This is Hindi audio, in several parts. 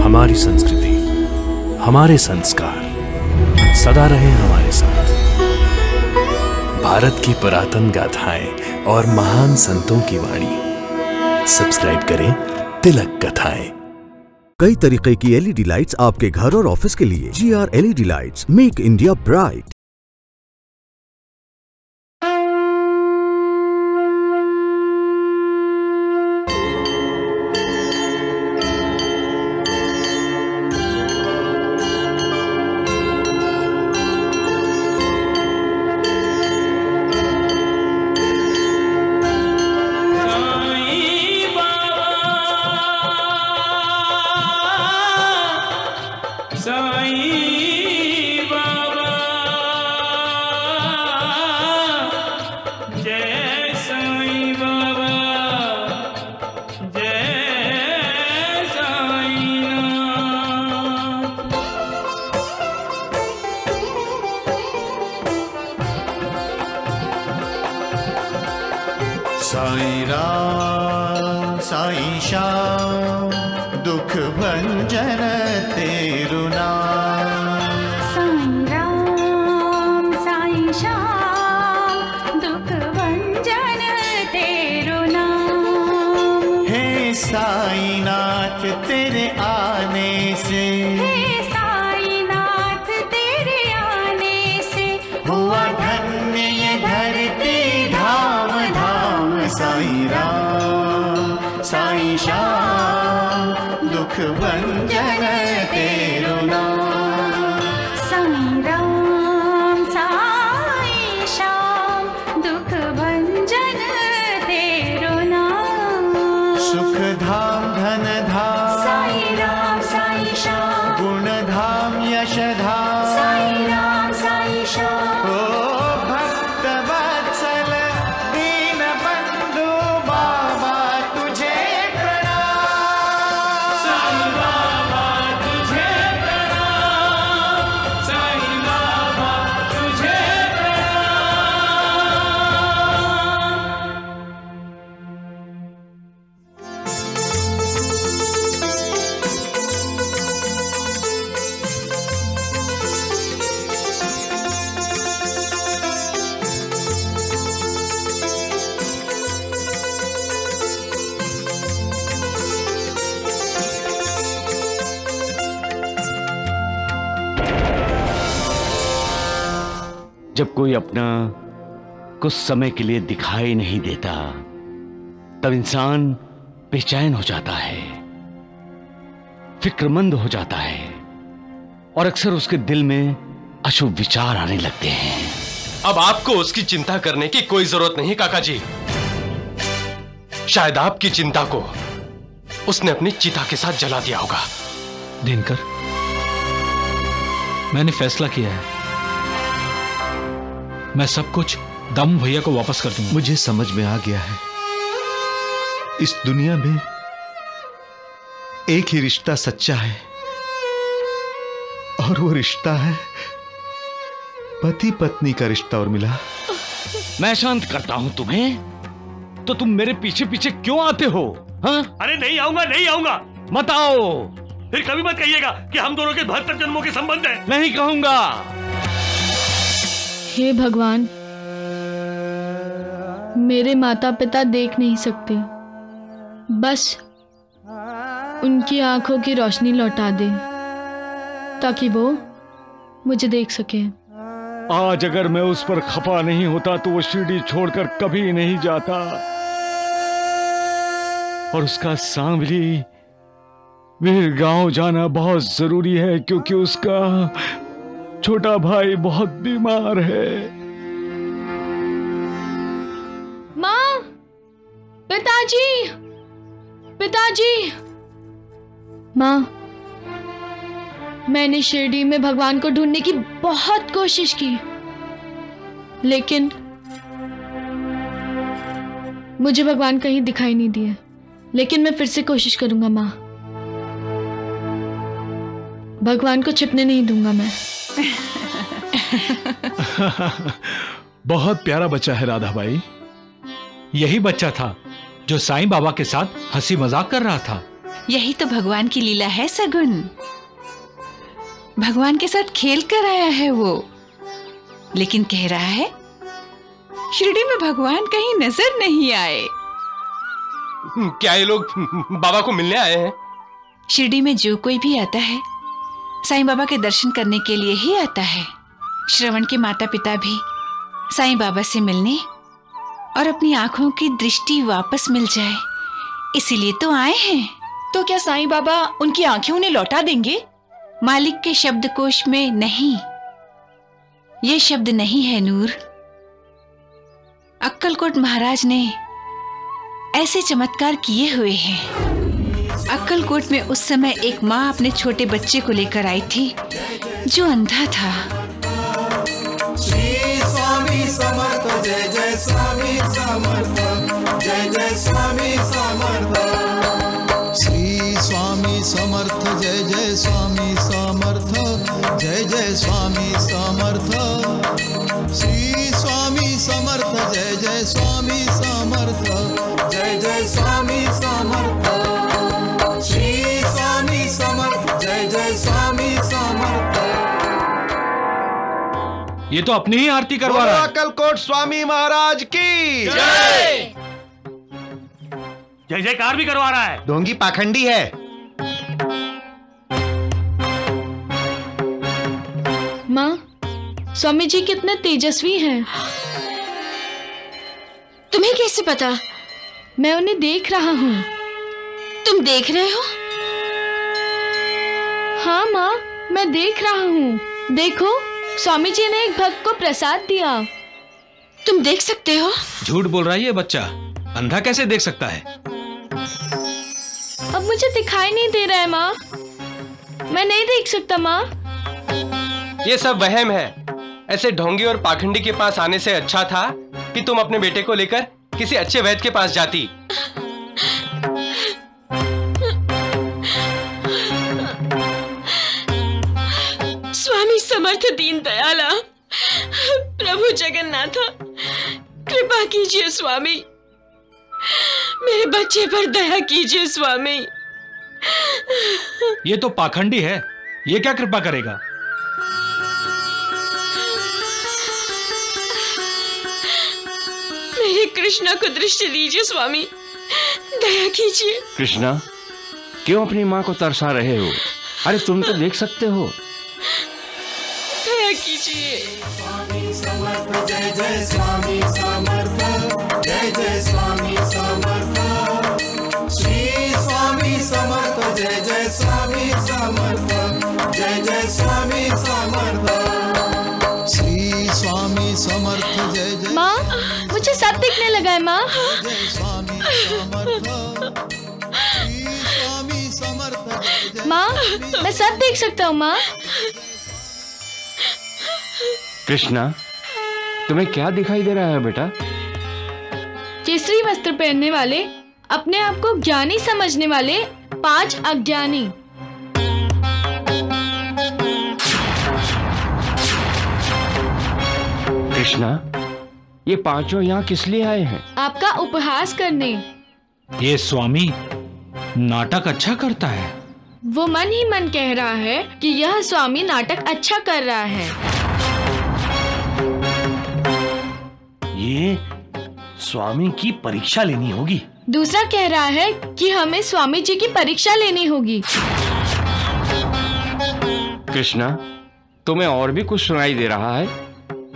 हमारी संस्कृति, हमारे संस्कार सदा रहे हमारे साथ। भारत की पुरातन गाथाएं और महान संतों की वाणी। सब्सक्राइब करें तिलक कथाएं। कई तरीके की एलईडी लाइट्स आपके घर और ऑफिस के लिए। GR LED lights, make India bright. Sai Ram Sai Shyam दुख भंजन तेरु नाम। साईं राम साईं श्याम दुख भंजन तेरु नाम। हे साईं नाथ तेरे आने से, हे साईं नाथ तेरे आने से हुआ धन्य ये धरती धाम धाम। साईं राम साईं श्याम दुख भंजन तेरु नाम। साईं राम साईं श्याम दुख भंजन तेरु नाम। सुख धाम धन धाम साईं राम साईं श्याम। गुण धाम यश धाम साईं राम साईं श्याम। ओ भक्त वत्सल दीन बंधु बाबा तुझे प्रणाम। साईं बाबा तुझे प्रणाम। साईं बाबा तुझे प्रणाम। जब कोई अपना कुछ समय के लिए दिखाई नहीं देता, तब इंसान बेचैन हो जाता है, फिक्रमंद हो जाता है और अक्सर उसके दिल में अशुभ विचार आने लगते हैं। अब आपको उसकी चिंता करने की कोई जरूरत नहीं काका जी। शायद आपकी चिंता को उसने अपनी चिता के साथ जला दिया होगा। दिनकर, मैंने फैसला किया है, मैं सब कुछ दामू भैया को वापस कर दूंगा। मुझे समझ में आ गया है, इस दुनिया में एक ही रिश्ता सच्चा है और वो रिश्ता है पति पत्नी का रिश्ता। और मिला, मैं शांत करता हूं तुम्हें, तो तुम मेरे पीछे पीछे क्यों आते हो? हाँ? अरे नहीं आऊंगा, नहीं आऊंगा। मत आओ। फिर कभी मत कहिएगा कि हम दोनों के 72 जन्मों के संबंध हैं। नहीं कहूंगा। हे भगवान, मेरे माता पिता देख नहीं सकते, बस उनकी आंखों की रोशनी लौटा दे ताकि वो मुझे देख सके। आज अगर मैं उस पर खपा नहीं होता तो वो शिरडी छोड़कर कभी नहीं जाता, और उसका सांवली वीर गांव जाना बहुत जरूरी है क्योंकि उसका छोटा भाई बहुत बीमार है। माँ, पिताजी, पिताजी। माँ, मैंने शिरडी में भगवान को ढूंढने की बहुत कोशिश की, लेकिन मुझे भगवान कहीं दिखाई नहीं दिए। लेकिन मैं फिर से कोशिश करूंगा माँ, भगवान को छिपने नहीं दूंगा मैं। बहुत प्यारा बच्चा है राधा बाई। यही बच्चा था जो साईं बाबा के साथ हंसी मजाक कर रहा था। यही तो भगवान की लीला है सगुन। भगवान के साथ खेल कर आया है वो, लेकिन कह रहा है शिरडी में भगवान कहीं नजर नहीं आए। क्या ये लोग बाबा को मिलने आए हैं? शिरडी में जो कोई भी आता है साईं बाबा के दर्शन करने के लिए ही आता है। श्रवण के माता पिता भी साईं बाबा से मिलने और अपनी आंखों की दृष्टि वापस मिल जाए, इसीलिए तो आए हैं। तो क्या साईं बाबा उनकी आंखें उन्हें लौटा देंगे? मालिक के शब्दकोश में नहीं, ये शब्द नहीं है नूर। अक्कलकोट महाराज ने ऐसे चमत्कार किए हुए हैं। अक्कलकोट में उस समय एक माँ अपने छोटे बच्चे को लेकर आई थी जो अंधा था। श्री स्वामी समर्थ, जय जय स्वामी समर्थ, जय जय स्वामी समर्थ। श्री स्वामी समर्थ, जय जय स्वामी समर्थ, जय जय स्वामी समर्थ। श्री स्वामी समर्थ, जय जय स्वामी समर्थ, जय जय स्वामी समर्थ। श्री स्वामी समर्थ, जय जय स्वामी समर्थ। ये तो अपनी ही आरती करवा रहा है। अक्कलकोट स्वामी महाराज की जय। जय जयकार भी करवा रहा है। ढोंगी पाखंडी है। माँ, स्वामी जी कितने तेजस्वी हैं। तुम्हें कैसे पता? मैं उन्हें देख रहा हूँ। तुम देख रहे हो? हाँ माँ, मैं देख रहा हूँ। देखो, स्वामी जी ने एक भक्त को प्रसाद दिया। तुम देख सकते हो? झूठ बोल रहा है ये बच्चा, अंधा कैसे देख सकता है? अब मुझे दिखाई नहीं दे रहा है माँ, मैं नहीं देख सकता माँ। ये सब वहम है। ऐसे ढोंगी और पाखंडी के पास आने से अच्छा था कि तुम अपने बेटे को लेकर किसी अच्छे वैद्य के पास जाती। स्वामी समर्थ दीन दयाला, प्रभु जगन्नाथ, कृपा कीजिए स्वामी, मेरे बच्चे पर दया कीजिए स्वामी। ये तो पाखंडी है, ये क्या कृपा करेगा? मेरे कृष्णा को दृष्टि दीजिए स्वामी, दया कीजिए। कृष्णा, क्यों अपनी माँ को तरसा रहे हो? अरे तुम तो देख सकते हो। दया कीजिए। स्वामी समर्थ, जय जय स्वामी समर्थ, जय जय स्वामी समर्थ। श्री स्वामी समर्थ, जय जय स्वामी समर्थ, जय जय स्वामी समर्थ। श्री स्वामी समर्थ, जय जय। माँ, मुझे सब दिखने लगा है माँ। माँ, मैं सब देख सकता हूँ माँ। कृष्णा, तुम्हें क्या दिखाई दे रहा है बेटा? केसरी वस्त्र पहनने वाले, अपने आप को ज्ञानी समझने वाले 5 अज्ञानी। कृष्णा, ये पांचों यहाँ किस लिए आए हैं? आपका उपहास करने। ये स्वामी नाटक अच्छा करता है। वो मन ही मन कह रहा है कि यह स्वामी नाटक अच्छा कर रहा है। ये स्वामी की परीक्षा लेनी होगी। दूसरा कह रहा है कि हमें स्वामी जी की परीक्षा लेनी होगी। कृष्णा, तुम्हें और भी कुछ सुनाई दे रहा है?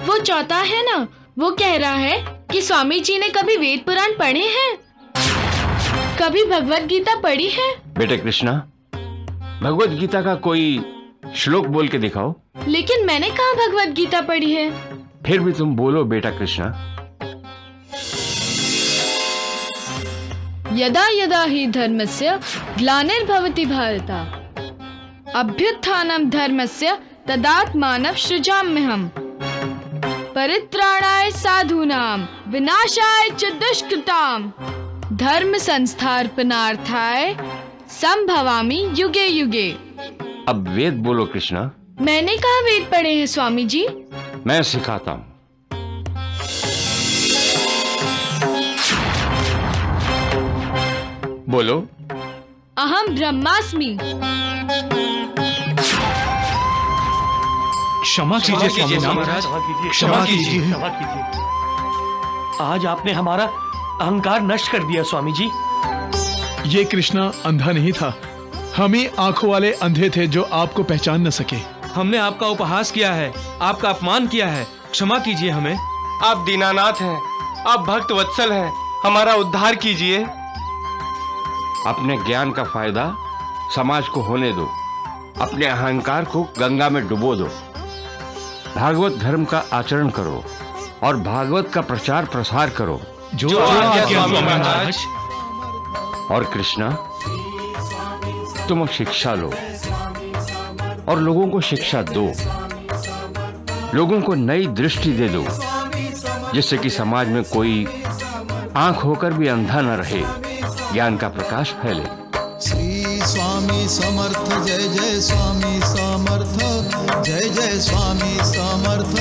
वो चौथा है ना, वो कह रहा है कि स्वामी जी ने कभी वेद पुराण पढ़े हैं, कभी भगवत गीता पढ़ी है। बेटे कृष्णा, भगवत गीता का कोई श्लोक बोल के दिखाओ। लेकिन मैंने कहाँ भगवत गीता पढ़ी है। फिर भी तुम बोलो बेटा कृष्णा। यदा यदा हि धर्मस्य ग्लानिर्भवति भारत, अभ्युत्थानं धर्मस्य तदात्मानं सृजाम्यहम्, परित्राणाय साधूनां विनाशाय च दुष्कृतां, धर्म संस्थापनार्थाय संभवामि युगे युगे। अब वेद बोलो कृष्णा। मैंने कहा वेद पढ़े हैं स्वामी जी। मैं सिखाता हूं। बोलो। अहम ब्रह्मास्मि। क्षमा कीजिए स्वामी महाराज, क्षमा कीजिए। आज आपने हमारा अहंकार नष्ट कर दिया स्वामी जी। ये कृष्णा अंधा नहीं था, हम ही आंखों वाले अंधे थे जो आपको पहचान न सके। हमने आपका उपहास किया है, आपका अपमान किया है, क्षमा कीजिए हमें। आप दीनानाथ हैं, आप भक्त वत्सल हैं, हमारा उद्धार कीजिए। अपने ज्ञान का फायदा समाज को होने दो, अपने अहंकार को गंगा में डुबो दो। भागवत धर्म का आचरण करो और भागवत का प्रचार प्रसार करो। जो आज्ञा स्वामी महाराज। और कृष्णा, तुम शिक्षा लो और लोगों को शिक्षा दो, लोगों को नई दृष्टि दे दो, जिससे कि समाज में कोई आंख होकर भी अंधा न रहे, ज्ञान का प्रकाश फैले। श्री स्वामी समर्थ जय जय स्वामी समर्थ, जय जय स्वामी समर्थ,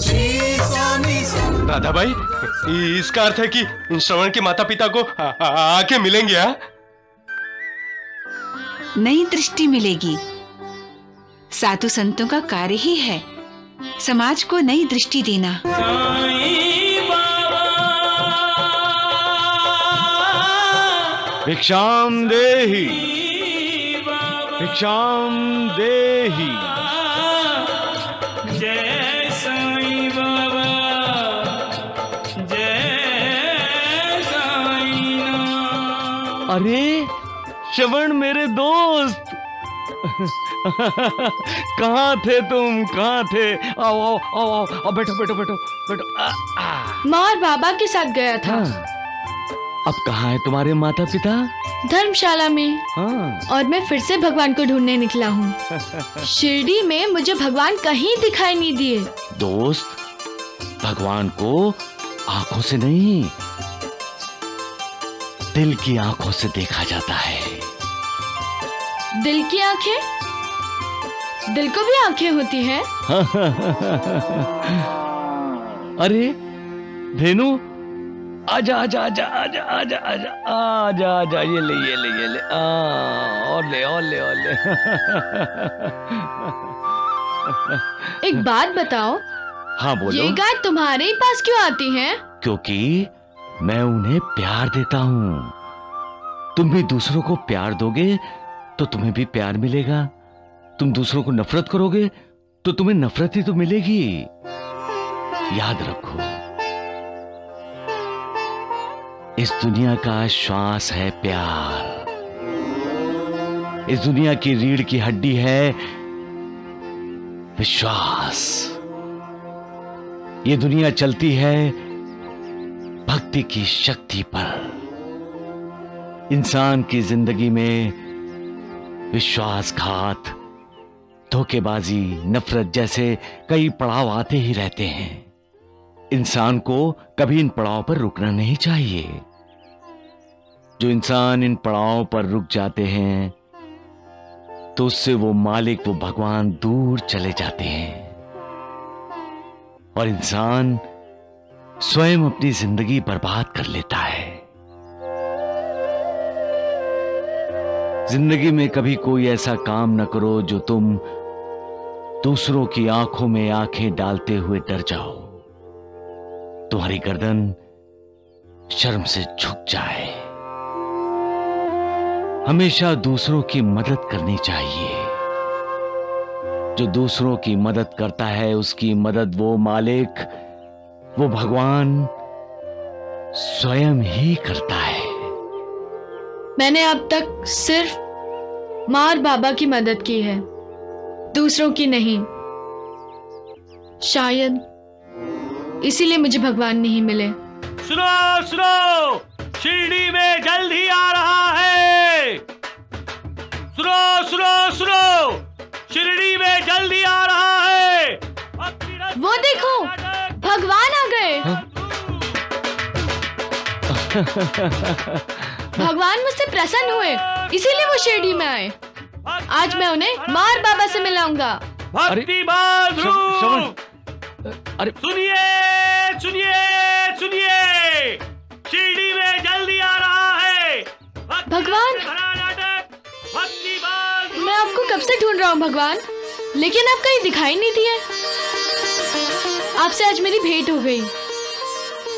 श्री स्वामी समर्थ। राधा भाई, इसका अर्थ है कि इन श्रवण के माता पिता को आके मिलेंगे। हाँ, नई दृष्टि मिलेगी। साधु संतों का कार्य ही है समाज को नई दृष्टि देना। भिक्षाम देहि, भिक्षाम देहि। जय साईं बाबा, जय साईं। अरे श्रवण मेरे दोस्त, कहाँ थे तुम, कहाँ थे? आओ आओ आओ आओ, बैठो बैठो बैठो बैठो। माँ और बाबा के साथ गया था। अब कहाँ है तुम्हारे माता पिता? धर्मशाला में। और मैं फिर से भगवान को ढूंढने निकला हूँ। शिरडी में मुझे भगवान कहीं दिखाई नहीं दिए। दोस्त, भगवान को आंखों से नहीं, दिल की आंखों से देखा जाता है। दिल की आंखें? दिल को भी आंखें होती हैं? अरे धेनु, आजा आजा आजा आजा आजा आजा आजा आजा, ये ले ये ले ये ले, और ले और ले और ले। एक बात बताओ। हाँ बोलो। ये गाय तुम्हारे ही पास क्यों आती हैं? क्योंकि मैं उन्हें प्यार देता हूँ। तुम भी दूसरों को प्यार दोगे तो तुम्हें भी प्यार मिलेगा। तुम दूसरों को नफरत करोगे तो तुम्हें नफरत ही तो मिलेगी। याद रखो, इस दुनिया का श्वास है प्यार। इस दुनिया की रीढ़ की हड्डी है विश्वास। ये दुनिया चलती है भक्ति की शक्ति पर। इंसान की जिंदगी में विश्वासघात, धोखेबाजी, नफरत जैसे कई पड़ाव आते ही रहते हैं। इंसान को कभी इन पड़ाव पर रुकना नहीं चाहिए। जो इंसान इन पड़ाव पर रुक जाते हैं तो उससे वो मालिक, वो भगवान दूर चले जाते हैं और इंसान स्वयं अपनी जिंदगी बर्बाद कर लेता है। जिंदगी में कभी कोई ऐसा काम न करो जो तुम दूसरों की आंखों में आंखें डालते हुए डर जाओ, तुम्हारी गर्दन शर्म से झुक जाए। हमेशा दूसरों की मदद करनी चाहिए। जो दूसरों की मदद करता है उसकी मदद वो मालिक, वो भगवान स्वयं ही करता है। मैंने अब तक सिर्फ माँ और बाबा की मदद की है, दूसरों की नहीं। शायद इसीलिए मुझे भगवान नहीं मिले। सुनो सुनो, शिरडी में जल्द ही आ रहा है। सुनो सुनो सुनो, शिरडी में जल्द ही आ रहा है। वो देखो, भगवान आ गए। भगवान मुझसे प्रसन्न हुए, इसीलिए वो शिरडी में आए। आज मैं उन्हें माँ और बाबा से मिलाऊंगा। भक्ति बंधु, अरे सुनिए सुनिए सुनिए, शिरडी में जल्दी आ रहा है। भगवान, मैं आपको कब से ढूंढ रहा हूँ भगवान, लेकिन आप कहीं दिखाई नहीं दिए। आपसे आज मेरी भेंट हो गई।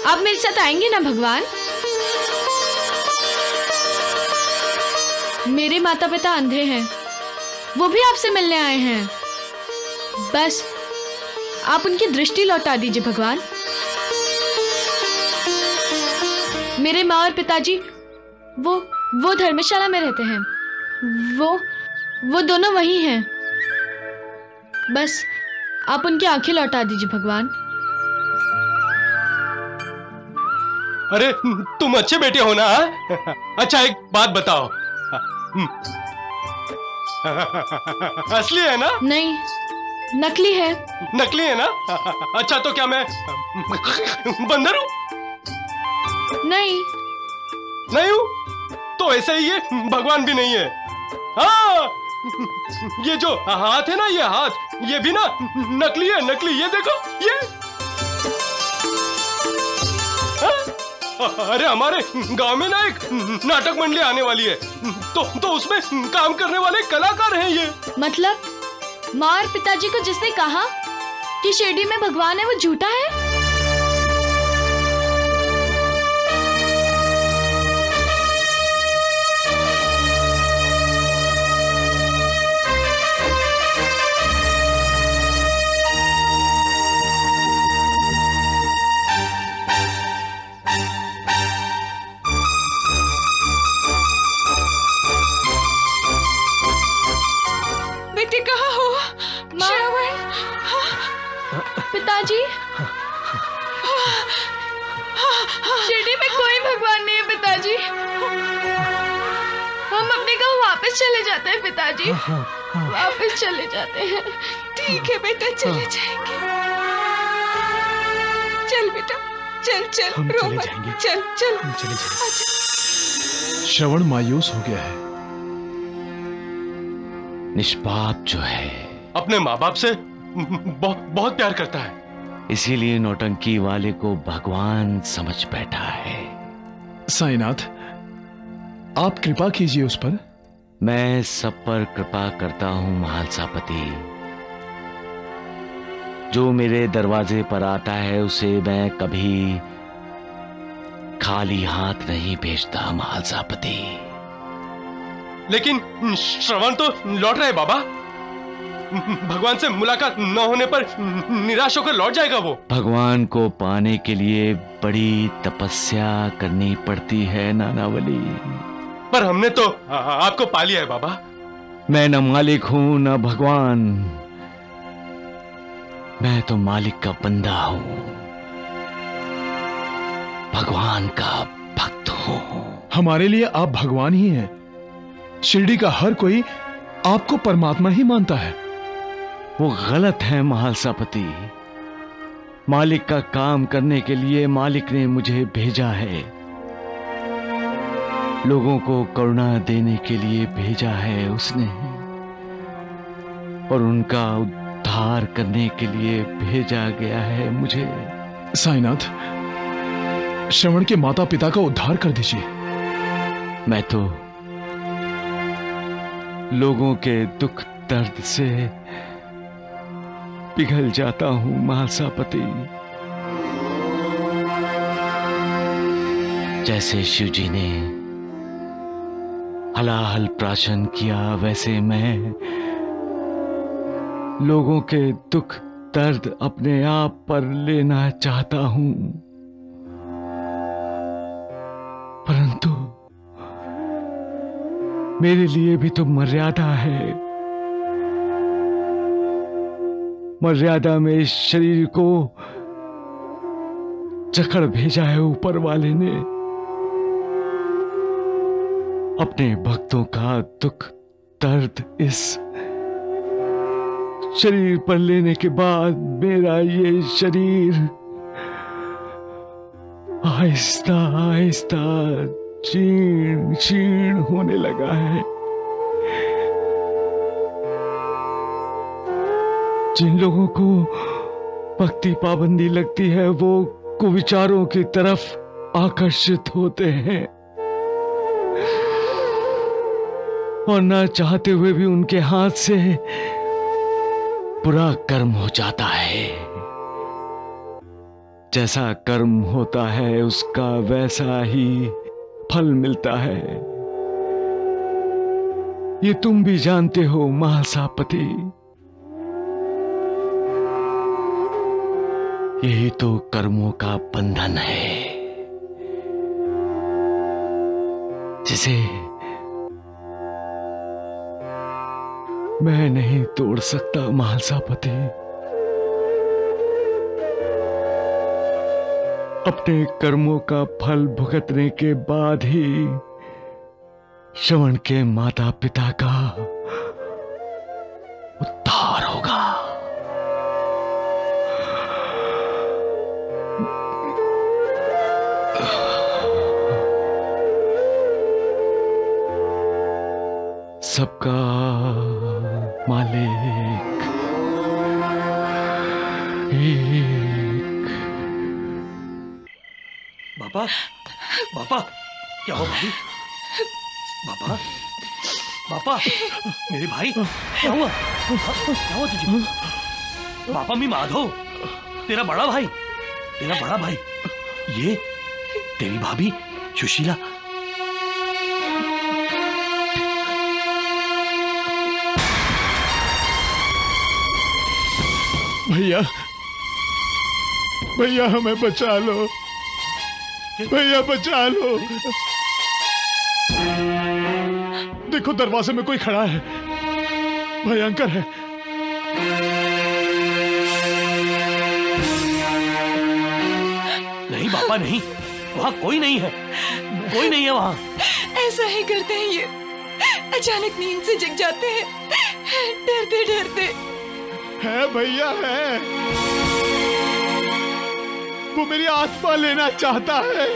आप मेरे साथ आएंगे ना भगवान? मेरे माता पिता अंधे हैं, वो भी आपसे मिलने आए हैं। बस आप उनकी दृष्टि लौटा दीजिए भगवान। मेरे माँ और पिताजी वो धर्मशाला में रहते हैं। वो दोनों वही हैं। बस आप उनकी आंखें लौटा दीजिए भगवान। अरे तुम अच्छे बेटे हो ना? अच्छा एक बात बताओ, असली है ना? नहीं, नकली है। नकली है ना? अच्छा तो क्या मैं बंदर हूँ? नहीं हूँ तो ऐसा ही है, भगवान भी नहीं है। हाँ, ये जो हाथ है ना, ये हाथ, ये भी ना नकली है, नकली। ये देखो, ये। अरे हमारे गांव में ना एक नाटक मंडली आने वाली है, तो उसमें काम करने वाले कलाकार हैं ये। मतलब माँ और पिताजी को जिसने कहा कि शिरडी में भगवान है, वो झूठा है? पिताजी, शिरडी में कोई भगवान नहीं है पिताजी। हम अपने गांव वापस चले जाते हैं पिताजी, वापस चले जाते हैं। ठीक है बेटा, चले जाएंगे। चल बेटा, चल हम रो चले मत। जाएंगे। चल हम चले जाएंगे। श्रवण मायूस हो गया है। निष्पाप जो है अपने माँ बाप से बहुत प्यार करता है, इसीलिए नौटंकी वाले को भगवान समझ बैठा है। साईनाथ, आप कृपा कीजिए उस पर। मैं सब पर कृपा करता हूं महालसापति। जो मेरे दरवाजे पर आता है उसे मैं कभी खाली हाथ नहीं भेजता महालसापति। लेकिन श्रवण तो लौट रहा है बाबा। भगवान से मुलाकात न होने पर निराश होकर लौट जाएगा वो। भगवान को पाने के लिए बड़ी तपस्या करनी पड़ती है नानावली। पर हमने तो आपको पा लिया है बाबा। मैं न मालिक हूं न भगवान, मैं तो मालिक का बंदा हूं, भगवान का भक्त हूं। हमारे लिए आप भगवान ही हैं। शिरडी का हर कोई आपको परमात्मा ही मानता है। वो गलत है महालसापति। मालिक का काम करने के लिए मालिक ने मुझे भेजा है, लोगों को करुणा देने के लिए भेजा है उसने, और उनका उद्धार करने के लिए भेजा गया है मुझे। साईनाथ, श्रवण के माता पिता का उद्धार कर दीजिए। मैं तो लोगों के दुख दर्द से पिघल जाता हूं महालसापति। जैसे शिव जी ने हलाहल प्राशन किया, वैसे मैं लोगों के दुख दर्द अपने आप पर लेना चाहता हूं, परंतु मेरे लिए भी तो मर्यादा है। मर्यादा में इस शरीर को जकड़ भेजा है ऊपर वाले ने। अपने भक्तों का दुख दर्द इस शरीर पर लेने के बाद मेरा ये शरीर आहिस्ता आहिस्ता क्षीण क्षीण होने लगा है। जिन लोगों को भक्ति पाबंदी लगती है वो कुविचारों की तरफ आकर्षित होते हैं। और ना चाहते हुए भी उनके हाथ से बुरा कर्म हो जाता है। जैसा कर्म होता है उसका वैसा ही फल मिलता है। ये तुम भी जानते हो महासापति। यही तो कर्मों का बंधन है जिसे मैं नहीं तोड़ सकता महासापति। अपने कर्मों का फल भुगतने के बाद ही श्रवण के माता पिता का उद्धार होगा। सबका मालिक एक। बापा, बापा, क्या हो भाई? बापा, बापा, मेरे भाई, क्या हुआ? क्या हुआ तुझे? बापा, मैं माधव, तेरा बड़ा भाई, तेरा बड़ा भाई। ये तेरी भाभी सुशीला। भैया, भैया हमें बचा लो, भैया बचा लो। देखो दरवाजे में कोई खड़ा है, भयंकर है। नहीं बापा नहीं, वहाँ कोई नहीं है, कोई नहीं है वहाँ। ऐसा ही करते हैं ये, अचानक नींद से जग जाते हैं, डरते डरते। है भैया है, वो मेरी आत्मा लेना चाहता है।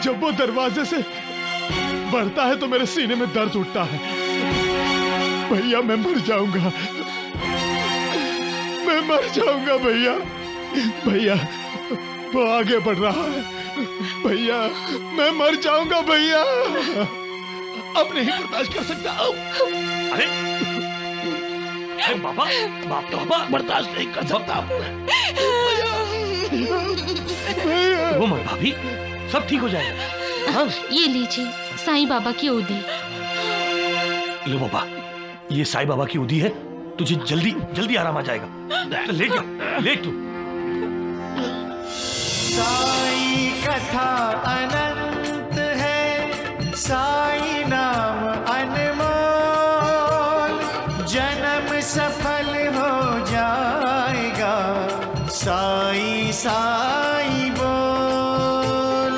जब वो दरवाजे से बढ़ता है तो मेरे सीने में दर्द उठता है। भैया मैं मर जाऊंगा, मैं मर जाऊंगा भैया। भैया वो आगे बढ़ रहा है, भैया मैं मर जाऊंगा भैया। अब नहीं बर्दाश्त कर सकता। अरे बाबा, बाबा बर्दाश्त नहीं कर सकता। वो मत भाभी, सब ठीक हो जाएगा। हाँ? ये लीजिए साईं बाबा की उदी। लो बाबा, ये साईं बाबा की उदी है, तुझे जल्दी जल्दी आराम आ जाएगा। लेट जा, लेट तू। साईं कथा अनंत है, साईं नाम अनमोल, जन्म सफल हो जाएगा, साईं साईं बोल।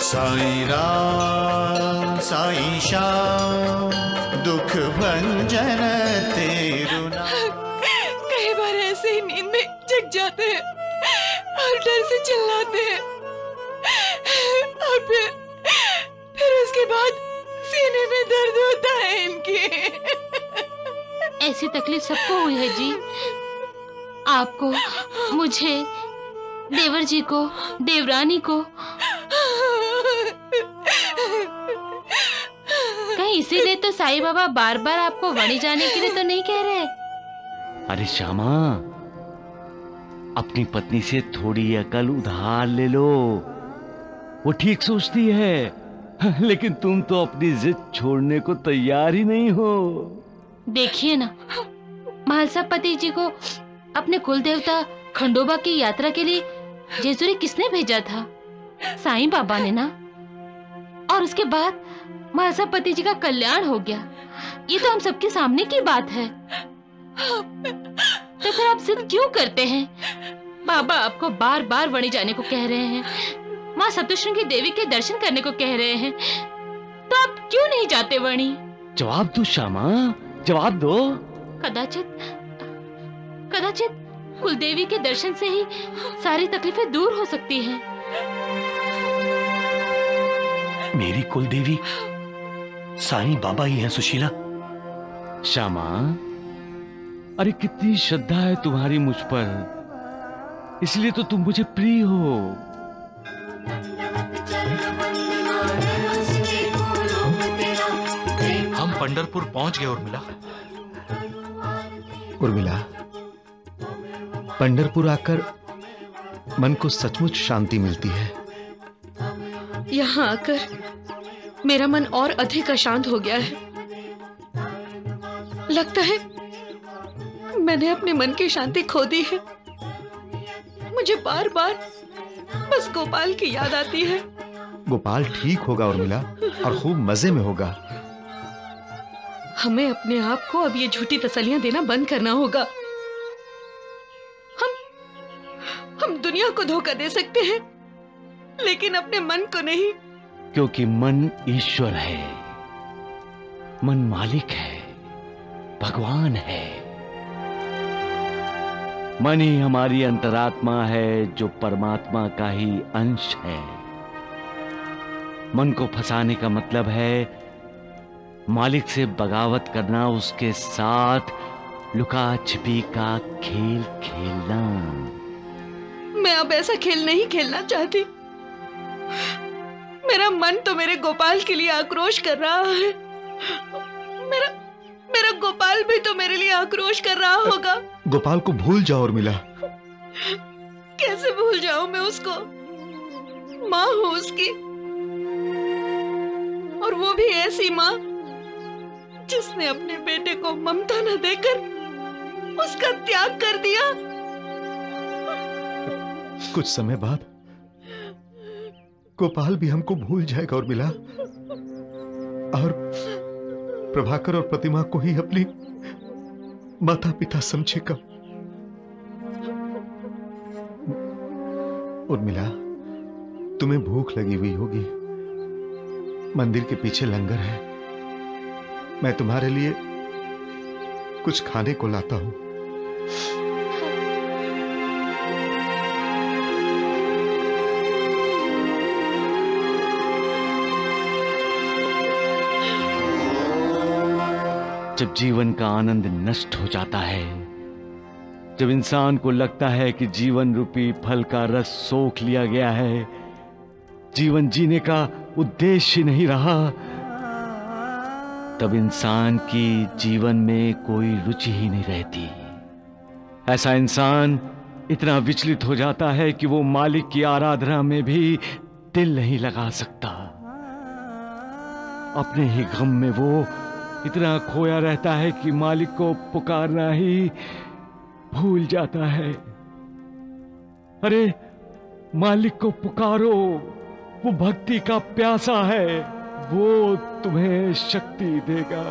साईं राम साईं श्याम, दुख भंजन तेरु नाम। कई बार ऐसे ही नींद में जग जाते हैं और डर से चिल्लाते हैं, और फिर उसके बाद सीने में दर्द होता है इनके। ऐसी तकलीफ सबको हुई है जी, आपको, मुझे, देवर जी को, देवरानी को। कहीं इसीलिए तो साईं बाबा बार बार आपको वणी जाने के लिए तो नहीं कह रहे। अरे श्यामा, अपनी पत्नी से थोड़ी अकल उधार ले लो, वो ठीक सोचती है। लेकिन तुम तो अपनी जिद छोड़ने को तैयार ही नहीं हो। देखिए ना, महालसा पति जी को अपने कुल देवता खंडोबा की यात्रा के लिए जेजुरी किसने भेजा था? साईं बाबा ने ना। और उसके बाद महालसा पति जी का कल्याण हो गया। ये तो हम सबके सामने की बात है। तो फिर आप जिद क्यों करते हैं? बाबा आपको बार बार वणी जाने को कह रहे हैं, माँ सप्तशृंगी देवी के दर्शन करने को कह रहे हैं, तो आप क्यों नहीं जाते वणी? जवाब दो श्यामा, जवाब दो। कदाचित कुलदेवी के दर्शन से ही सारी तकलीफें दूर हो सकती हैं। मेरी कुलदेवी साईं बाबा ही हैं सुशीला। श्यामा, अरे कितनी श्रद्धा है तुम्हारी मुझ पर, इसलिए तो तुम मुझे प्रिय हो। तेरा पंढरपुर पहुंच गए उर्मिला। उर्मिला, पंढरपुर आकर मन को सचमुच शांति मिलती है। यहाँ आकर मेरा मन और अधिक अशांत हो गया है। लगता है मैंने अपने मन की शांति खो दी है। मुझे बार बार बस गोपाल की याद आती है। गोपाल ठीक होगा उर्मिला, और खूब मजे में होगा। हमें अपने आप को अब ये झूठी तसल्लियां देना बंद करना होगा। हम दुनिया को धोखा दे सकते हैं, लेकिन अपने मन को नहीं। क्योंकि मन ईश्वर है, मन मालिक है, भगवान है। मन ही हमारी अंतरात्मा है, जो परमात्मा का ही अंश है। मन को फंसाने का मतलब है मालिक से बगावत करना, उसके साथ लुका छिपी का खेल खेलना। मैं अब ऐसा खेल नहीं खेलना चाहती। मेरा मन तो मेरे गोपाल के लिए आक्रोश कर रहा है। मेरा गोपाल भी तो मेरे लिए आक्रोश कर रहा होगा। गोपाल को भूल जाओ उर्मिला। कैसे भूल जाऊं मैं उसको? माँ हूं उसकी, और वो भी ऐसी माँ जिसने अपने बेटे को ममता न देकर उसका त्याग कर दिया। कुछ समय बाद गोपाल भी हमको भूल जाएगा उर्मिला, और प्रभाकर और प्रतिमा को ही अपनी माता पिता समझेगा। उर्मिला, तुम्हें भूख लगी हुई होगी। मंदिर के पीछे लंगर है, मैं तुम्हारे लिए कुछ खाने को लाता हूं। जब जीवन का आनंद नष्ट हो जाता है, जब इंसान को लगता है कि जीवन रूपी फल का रस सोख लिया गया है, जीवन जीने का उद्देश्य ही नहीं रहा, तब इंसान की जीवन में कोई रुचि ही नहीं रहती। ऐसा इंसान इतना विचलित हो जाता है कि वो मालिक की आराधना में भी दिल नहीं लगा सकता। अपने ही गम में वो इतना खोया रहता है कि मालिक को पुकारना ही भूल जाता है। अरे मालिक को पुकारो, वो भक्ति का प्यासा है, वो तुम्हें शक्ति देगा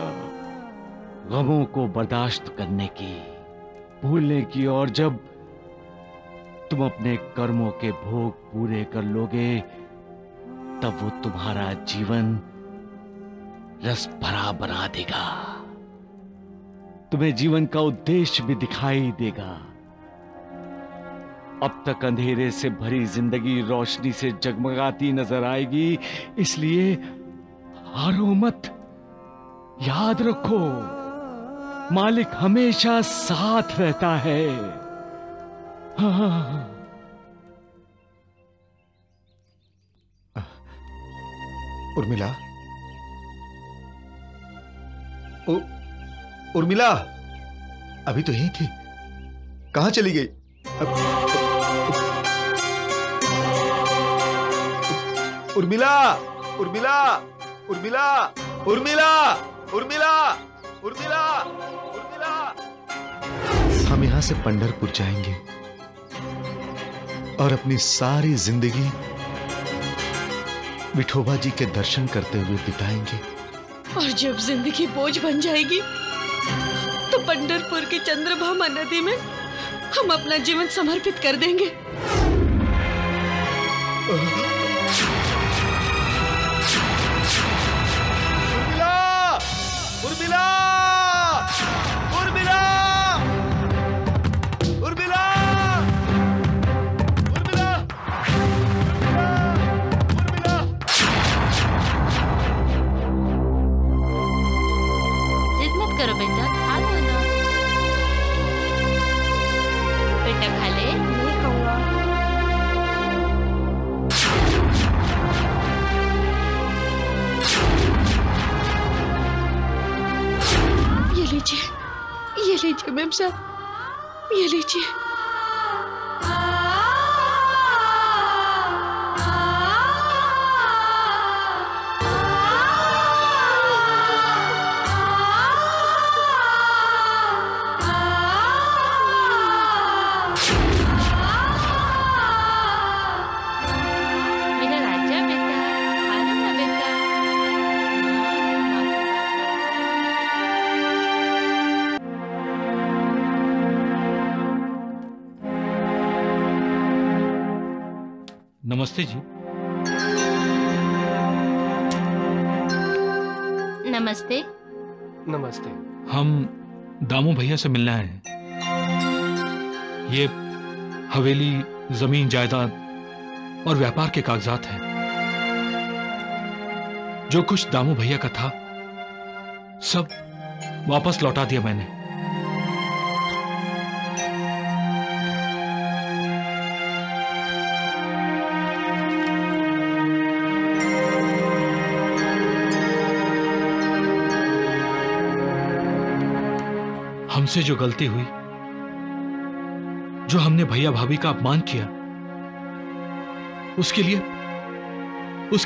गमों को बर्दाश्त करने की, भूलने की। और जब तुम अपने कर्मों के भोग पूरे कर लोगे, तब वो तुम्हारा जीवन रस भरा बना देगा, तुम्हें जीवन का उद्देश्य भी दिखाई देगा। अब तक अंधेरे से भरी जिंदगी रोशनी से जगमगाती नजर आएगी। इसलिए हारो मत, याद रखो, मालिक हमेशा साथ रहता है। हाँ। उर्मिला, उर्मिला, अभी तो यही थी, कहां चली गई? उर्मिला, उर्मिला, उर्मिला, उर्मिला, उर्मिला, उर्मिला, उर्मिला। हम यहां से पंढरपुर जाएंगे और अपनी सारी जिंदगी विठोबा जी के दर्शन करते हुए बिताएंगे। और जब जिंदगी बोझ बन जाएगी, तो पंढरपुर की चंद्रभामा नदी में हम अपना जीवन समर्पित कर देंगे। उर्मिला, उर्मिला, उर्मिला, उर्मिला, उर्मिला, उर्मिला। जिद मत करो बेटा, खा लो ना। बेटा खा ले। नहीं खाऊंगा। लीजिए, ये लीजिए मेम साहब, ये लीजिए। मेरा राजा बेटा, खाना ना बेटा। नमस्ते जी। नमस्ते। नमस्ते। हम दामू भैया से मिलना है। ये हवेली, जमीन जायदाद और व्यापार के कागजात हैं। जो कुछ दामू भैया का था सब वापस लौटा दिया मैंने। हमसे जो गलती हुई, जो हमने भैया भाभी का अपमान किया, उसके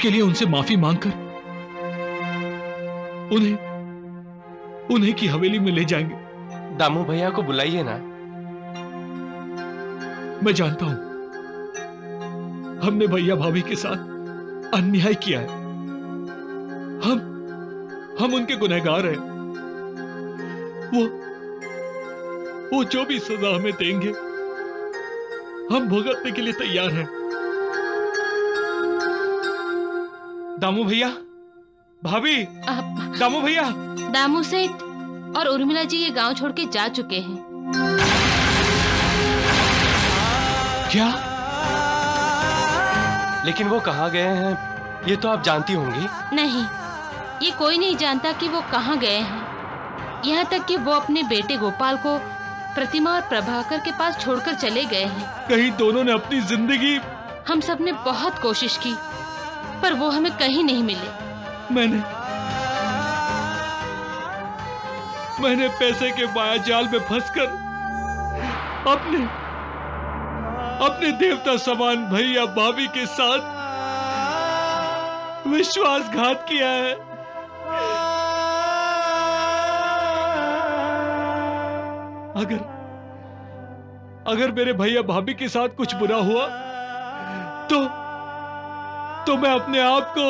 लिए उनसे माफी मांगकर उन्हें की हवेली में ले जाएंगे। दामू भैया को बुलाइए ना। मैं जानता हूं हमने भैया भाभी के साथ अन्याय किया है। हम उनके गुनहगार हैं। वो जो भी सजा हमें देंगे हम भुगतने के लिए तैयार हैं। दामू भैया, भाभी, दामू भैया। दामू सेठ और उर्मिला जी ये गांव छोड़ के जा चुके हैं। क्या? लेकिन वो कहाँ गए हैं ये तो आप जानती होंगी। नहीं, ये कोई नहीं जानता कि वो कहाँ गए हैं। यहाँ तक कि वो अपने बेटे गोपाल को प्रतिमा और प्रभाकर के पास छोड़कर चले गए हैं। कहीं दोनों ने अपनी जिंदगी। हम सब ने बहुत कोशिश की पर वो हमें कहीं नहीं मिले। मैंने पैसे के माया जाल में फंसकर अपने देवता समान भैया भाभी के साथ विश्वासघात किया है। अगर मेरे भैया भाभी के साथ कुछ बुरा हुआ तो मैं अपने आप को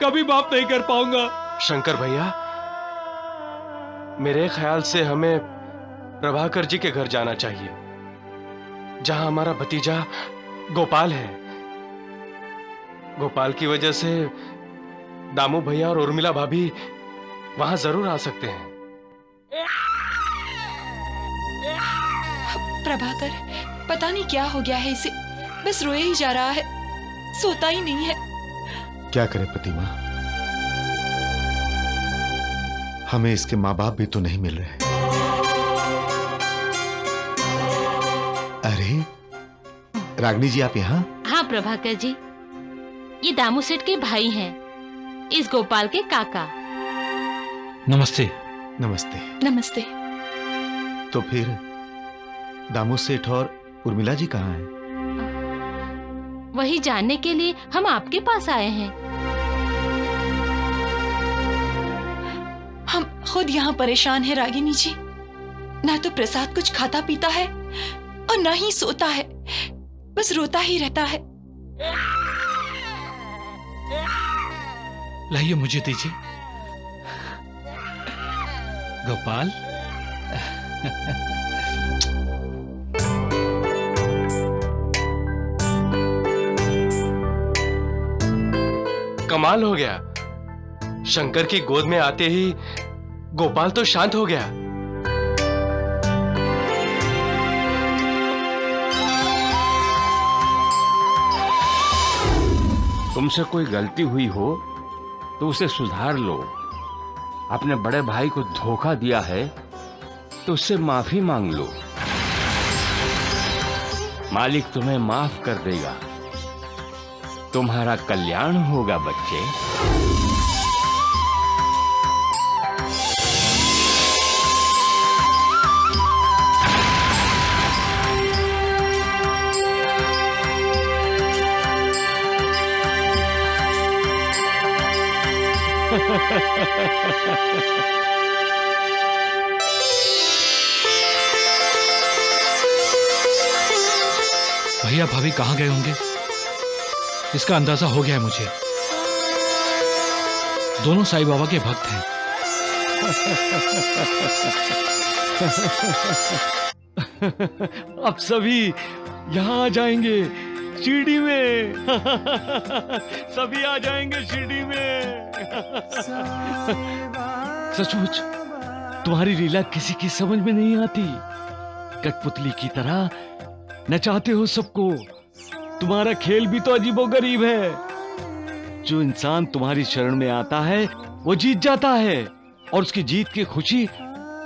कभी माफ नहीं कर पाऊंगा। शंकर भैया, मेरे ख्याल से हमें प्रभाकर जी के घर जाना चाहिए, जहां हमारा भतीजा गोपाल है। गोपाल की वजह से दामू भैया और उर्मिला भाभी वहां जरूर आ सकते हैं। प्रभाकर, पता नहीं क्या हो गया है इसे, बस रोए ही जा रहा है, सोता ही नहीं है। क्या करे प्रतिमा, हमें इसके माँ बाप भी तो नहीं मिल रहे। अरे रागिनी जी, आप यहाँ? हाँ प्रभाकर जी, ये दामू सेठ के भाई हैं, इस गोपाल के काका। नमस्ते। नमस्ते। नमस्ते। तो फिर दामू सेठ और उर्मिला जी कहाँ हैं? वही जानने के लिए हम आपके पास आए हैं। हम खुद यहाँ परेशान हैं रागिनी जी। ना तो प्रसाद कुछ खाता पीता है और ना ही सोता है, बस रोता ही रहता है। लाइए, मुझे दीजिए। गोपाल। कमाल हो गया, शंकर की गोद में आते ही गोपाल तो शांत हो गया। तुमसे कोई गलती हुई हो तो उसे सुधार लो। अपने बड़े भाई को धोखा दिया है तो उससे माफी मांग लो। मालिक तुम्हें माफ कर देगा। तुम्हारा कल्याण होगा बच्चे। भैया भाभी कहाँ गए होंगे, इसका अंदाजा हो गया है मुझे। दोनों साईं बाबा के भक्त हैं। अब सभी यहाँ आ जाएंगे शिरडी में। सभी आ जाएंगे शिरडी में। सचमुच तुम्हारी लीला किसी की समझ में नहीं आती। कठपुतली की तरह नचाते हो सबको। तुम्हारा खेल भी तो अजीबोगरीब है। जो इंसान तुम्हारी शरण में आता है वो जीत जाता है, और उसकी जीत की खुशी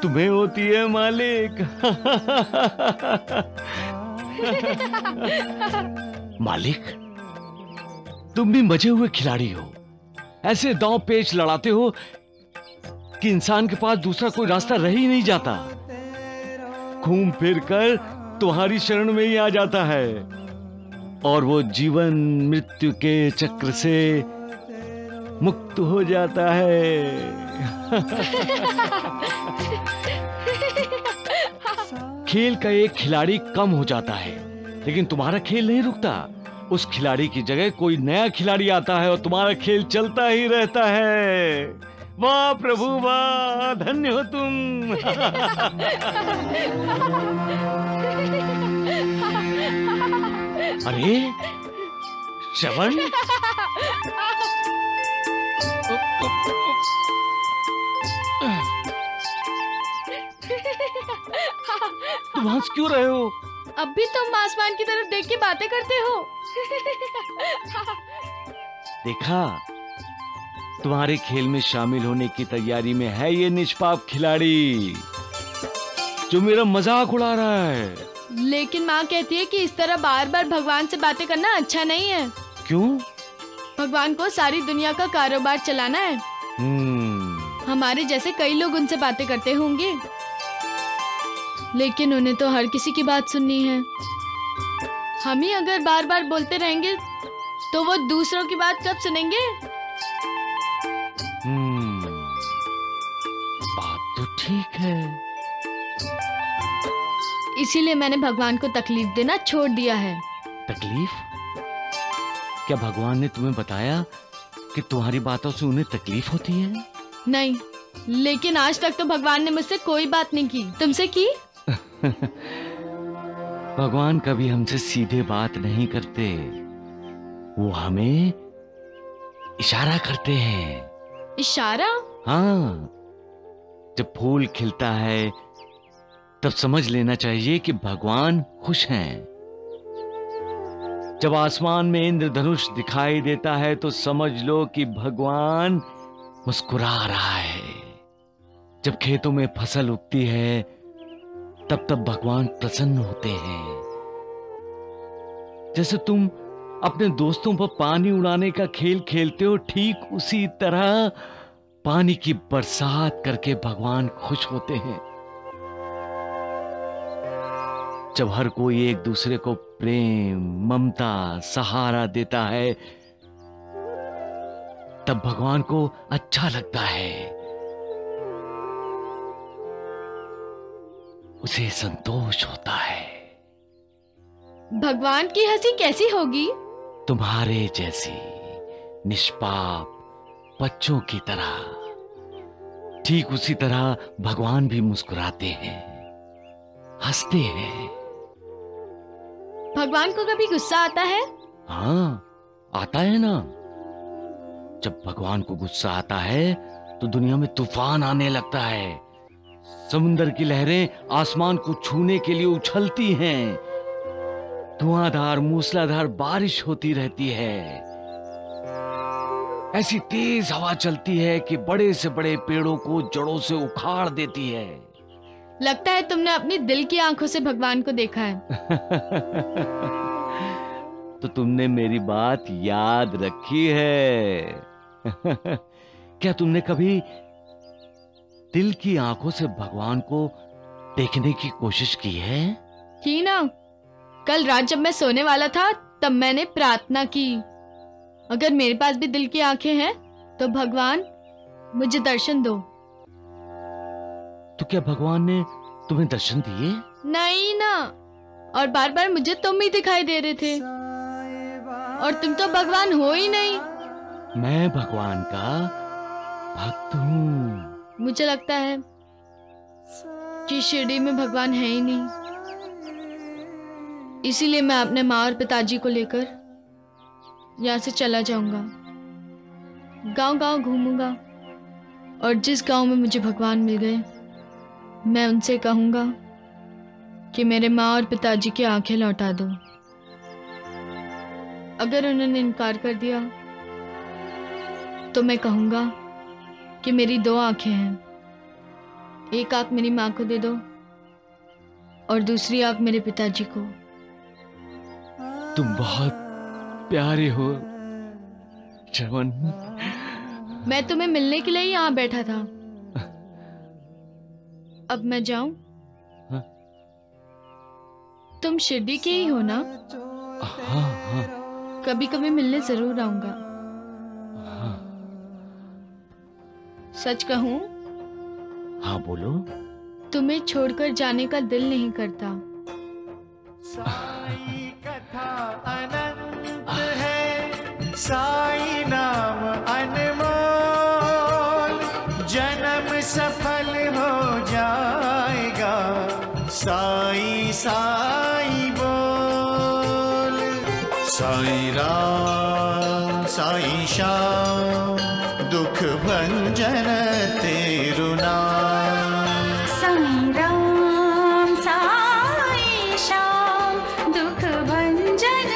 तुम्हें होती है मालिक। मालिक, तुम भी मजे हुए खिलाड़ी हो। ऐसे दांव पेच लड़ाते हो कि इंसान के पास दूसरा कोई रास्ता रह ही नहीं जाता। घूम फिर कर तुम्हारी शरण में ही आ जाता है, और वो जीवन मृत्यु के चक्र से मुक्त हो जाता है। खेल का एक खिलाड़ी कम हो जाता है, लेकिन तुम्हारा खेल नहीं रुकता। उस खिलाड़ी की जगह कोई नया खिलाड़ी आता है और तुम्हारा खेल चलता ही रहता है। वाह प्रभु वाह, धन्य हो तुम। अरे श्रवण, तुम हंस क्यों रहे हो? अब भी तुम आसमान की तरफ देख के बातें करते हो। देखा, तुम्हारे खेल में शामिल होने की तैयारी में है ये निष्पाप खिलाड़ी जो मेरा मजाक उड़ा रहा है। लेकिन माँ कहती है कि इस तरह बार बार भगवान से बातें करना अच्छा नहीं है। क्यों? भगवान को सारी दुनिया का कारोबार चलाना है। हमारे जैसे कई लोग उनसे बातें करते होंगे, लेकिन उन्हें तो हर किसी की बात सुननी है। हम ही अगर बार बार बोलते रहेंगे तो वो दूसरों की बात कब सुनेंगे? बात तो ठीक है। इसीलिए मैंने भगवान को तकलीफ देना छोड़ दिया है। तकलीफ? क्या भगवान ने तुम्हें बताया कि तुम्हारी बातों से उन्हें तकलीफ होती है? नहीं, लेकिन आज तक तो भगवान ने मुझसे कोई बात नहीं की। तुमसे की? भगवान कभी हमसे सीधे बात नहीं करते, वो हमें इशारा करते हैं। इशारा? हाँ, जब फूल खिलता है तब समझ लेना चाहिए कि भगवान खुश हैं। जब आसमान में इंद्रधनुष दिखाई देता है तो समझ लो कि भगवान मुस्कुरा रहा है। जब खेतों में फसल उगती है तब भगवान प्रसन्न होते हैं। जैसे तुम अपने दोस्तों पर पानी उड़ाने का खेल खेलते हो, ठीक उसी तरह पानी की बरसात करके भगवान खुश होते हैं। जब हर कोई एक दूसरे को प्रेम, ममता, सहारा देता है तब भगवान को अच्छा लगता है, उसे संतोष होता है। भगवान की हंसी कैसी होगी? तुम्हारे जैसी निष्पाप बच्चों की तरह। ठीक उसी तरह भगवान भी मुस्कुराते हैं, हंसते हैं। भगवान को कभी गुस्सा आता है? हाँ, आता है ना। जब भगवान को गुस्सा आता है तो दुनिया में तूफान आने लगता है। समुद्र की लहरें आसमान को छूने के लिए उछलती हैं। धुआंधार मूसलाधार बारिश होती रहती है। ऐसी तेज हवा चलती है कि बड़े से बड़े पेड़ों को जड़ों से उखाड़ देती है। लगता है तुमने अपनी दिल की आंखों से भगवान को देखा है। तो तुमने मेरी बात याद रखी है। क्या तुमने कभी दिल की आंखों से भगवान को देखने की कोशिश की है? की ना। कल रात जब मैं सोने वाला था तब मैंने प्रार्थना की, अगर मेरे पास भी दिल की आंखें हैं तो भगवान मुझे दर्शन दो। तो क्या भगवान ने तुम्हें दर्शन दिए? नहीं ना, और बार बार मुझे तुम ही दिखाई दे रहे थे, और तुम तो भगवान हो ही नहीं। मैं भगवान का भक्त हूँ। मुझे लगता है कि शिरडी में भगवान है ही नहीं, इसीलिए मैं अपने माँ और पिताजी को लेकर यहाँ से चला जाऊंगा। गांव गांव घूमूंगा, और जिस गांव में मुझे भगवान मिल गए मैं उनसे कहूंगा कि मेरे माँ और पिताजी की आंखें लौटा दो। अगर उन्होंने इनकार कर दिया तो मैं कहूंगा कि मेरी 2 आंखें हैं, एक आंख मेरी माँ को दे दो और दूसरी आंख मेरे पिताजी को। तुम बहुत प्यारे हो श्रवण। मैं तुम्हें मिलने के लिए ही यहाँ बैठा था। अब मैं जाऊं? हाँ? तुम शिरडी के ही हो ना? हाँ हाँ। कभी कभी मिलने जरूर आऊंगा। हाँ। सच कहूं? हाँ बोलो। तुम्हें छोड़कर जाने का दिल नहीं करता। साई कथा अनंत है, साई नाम अनमोल, जन्म सफल हो जाएगा, साई साई बोल। साई राम साई श्याम, दुख भंजन तेरु नाम। साई राम साई श्याम, दुख भंजन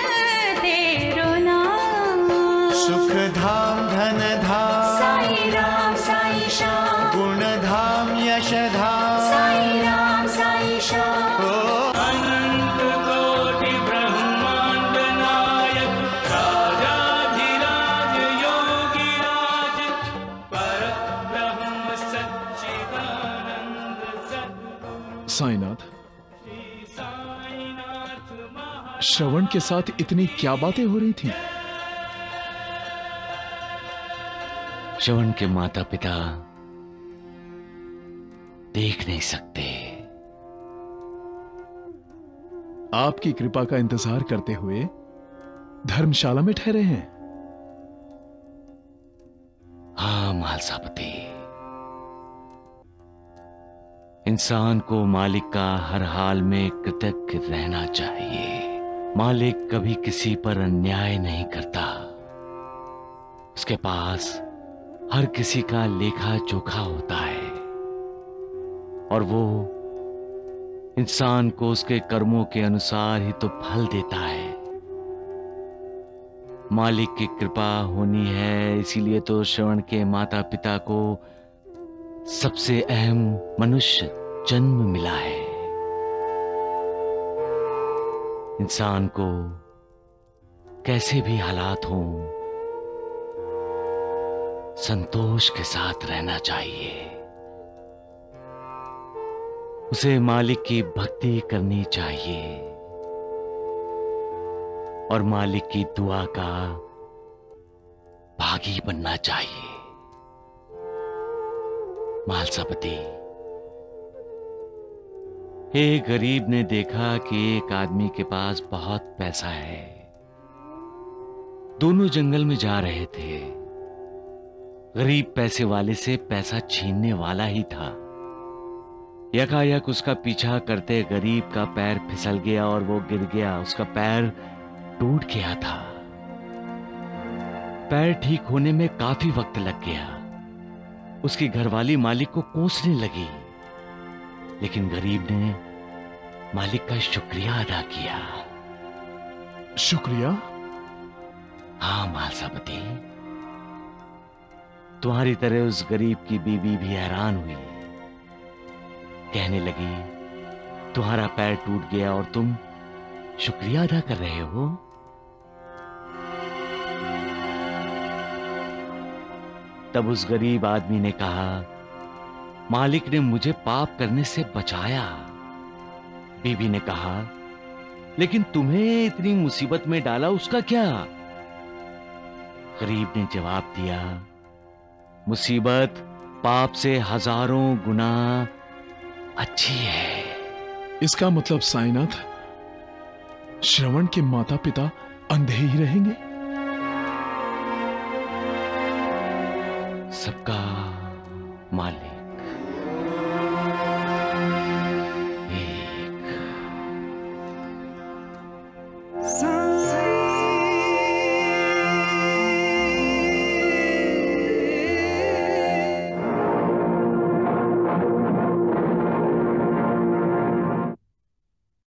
तेरो नाम। सुख धाम धन धाम, साई राम साई श्याम, गुण धाम यश धाम, साई राम साई श्याम। अनंत कोटि ब्रह्मांड नायक, राजाधिराज योगिराज, परब्रह्म सच्चिदानंद सद्गुरु साईनाथ, श्रवण के साथ इतनी क्या बातें हो रही थी? श्रवण के माता पिता देख नहीं सकते। आपकी कृपा का इंतजार करते हुए धर्मशाला में ठहरे हैं। हाँ मालसापति, इंसान को मालिक का हर हाल में कृतज्ञ रहना चाहिए। मालिक कभी किसी पर अन्याय नहीं करता। उसके पास हर किसी का लेखा जोखा होता है, और वो इंसान को उसके कर्मों के अनुसार ही तो फल देता है। मालिक की कृपा होनी है, इसीलिए तो श्रवण के माता पिता को सबसे अहम मनुष्य जन्म मिला है। इंसान को कैसे भी हालात हों, संतोष के साथ रहना चाहिए। उसे मालिक की भक्ति करनी चाहिए और मालिक की दुआ का भागी बनना चाहिए। मालसापति, एक गरीब ने देखा कि एक आदमी के पास बहुत पैसा है। दोनों जंगल में जा रहे थे। गरीब पैसे वाले से पैसा छीनने वाला ही था। यकायक उसका पीछा करते गरीब का पैर फिसल गया और वो गिर गया। उसका पैर टूट गया था। पैर ठीक होने में काफी वक्त लग गया। उसकी घरवाली मालिक को कोसने लगी, लेकिन गरीब ने मालिक का शुक्रिया अदा किया। शुक्रिया? हाँ मालसापति, तुम्हारी तरह उस गरीब की बीवी भी हैरान हुई। कहने लगी, तुम्हारा पैर टूट गया और तुम शुक्रिया अदा कर रहे हो? तब उस गरीब आदमी ने कहा, मालिक ने मुझे पाप करने से बचाया। बीवी ने कहा, लेकिन तुम्हें इतनी मुसीबत में डाला उसका क्या? गरीब ने जवाब दिया, मुसीबत पाप से हजारों गुना अच्छी है। इसका मतलब साईनाथ, श्रवण के माता पिता अंधे ही रहेंगे? सबका मालिक